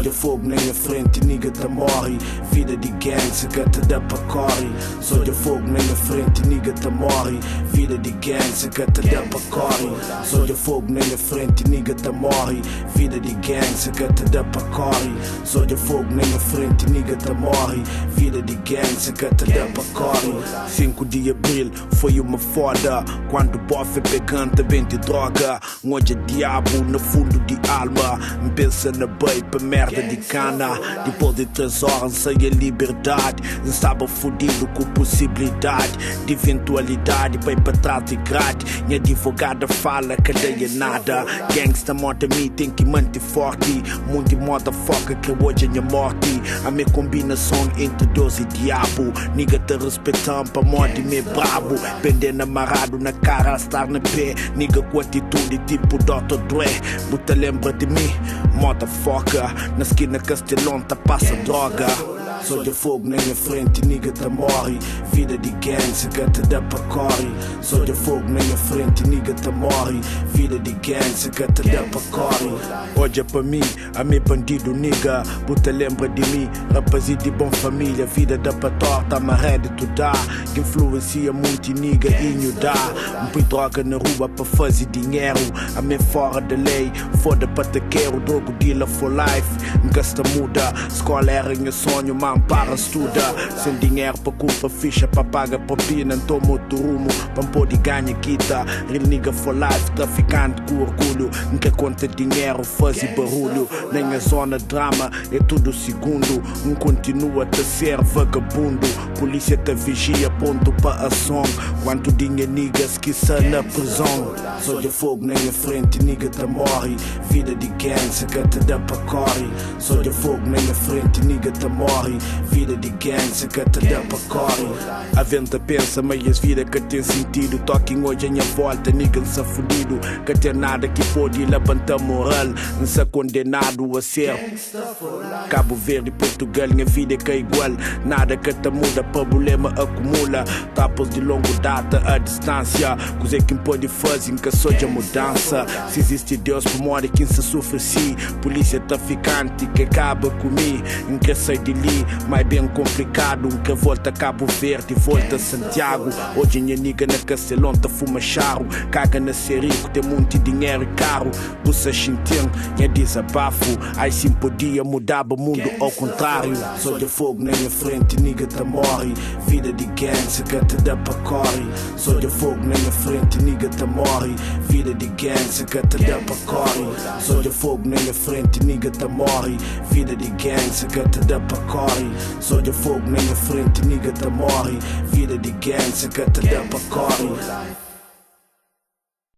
Solha fogo na minha frente e nigga tá morre. Vida de gang, se gata da pra corre. Solha fogo na minha frente e nigga tá morre. Vida de gang, se gata da pra corre. Solha fogo na minha frente e nigga tá morre. Vida de gang, se gata da pra corre. Solha fogo na minha frente e nigga tá morre. Vida de gang, se gata da pra corre. 5 de abril foi uma foda, quando o bofe pegante vende droga. Odja diabo no fundo de alma, me pensa na baby, merda de cana. Depois de 3 horas sem a liberdade, estava fudido com possibilidade de eventualidade, bem para trás de grade. Minha advogada fala cadeia nada. Gangsta moda me tem que manter forte. Mundo moda foca que hoje é minha morte. A minha combinação entre Deus e diabo. Nigga te respeitando pra moda me brabo. Pendendo amarrado na cara, estar na pé. Nigga com atitude tipo Dr. Dre. Buta lembra de mim, motherfucker. Na esquina Castelão tá passa droga. Solha fogo na minha frente e nigga tá morre. Vida de gang, se gata da pra corre. Solha fogo na minha frente e nigga tá morre. Vida de gang, se gata da pra corre. Olha pra mim, a meu bandido nigga. Buta lembra de mim, rapazito de bom família. Vida da pra torta, amarrado tu dá. Que influencia muito nigga e dá. Põe droga na rua pra fazer dinheiro. A minha fora da lei, foda pra te quero. Drogo dealer for life, gasta muda. Escola era meu sonho, man, para estuda. Sem dinheiro pra comprar ficha, pra pagar propina. Toma outro rumo, pra poder ganhar quita. Real nigga for life, traficante com orgulho. Nunca conta dinheiro, faz barulho. Nem a zona drama, é tudo segundo. Continua a ser vagabundo. Polícia te vigia, ponto para ação. Quanto dinheiro niggas que está na prisão. Solha fogo na minha frente, nigga tá morre. Vida de gang, se gata da pra corre. Solha fogo na minha frente, nigga tá morre. Vida de gang, se gata da pra corre. A venta pensa, meias vida que tem sentido. Toquem hoje a minha volta, nigga não se fudido. Que tem nada que pode levantar moral. Não se condenado a ser Cabo Verde, Portugal, minha vida que é igual. Nada que te muda, problema acumula. Tapas de longa data, a distância. Coisa que pode fazer que seja mudança. Se existe Deus, por morte quem se sofre si. Polícia traficante que acaba comigo. Que sai de ali, mais bem complicado. Que volta a Cabo Verde, volta a Santiago. Hoje minha nigga na Castelão tá fuma charro. Caga na ser rico, tem muito dinheiro e caro. Bussa xintim, minha desabafo. Aí sim podia mudar o mundo ao contrário. Solha fogo na minha frente, nigga tá morre. Vida de gang, se gata da pra corre. Solha fogo na minha frente, nigga tá morre. Vida de gang, se gata da pra corre. Solha fogo na minha frente, nigga tá morre. Vida de gang, se gata da pra corre. Solha fogo na minha frente, nigga tá morre. Vida de gang, se gata da pra corre.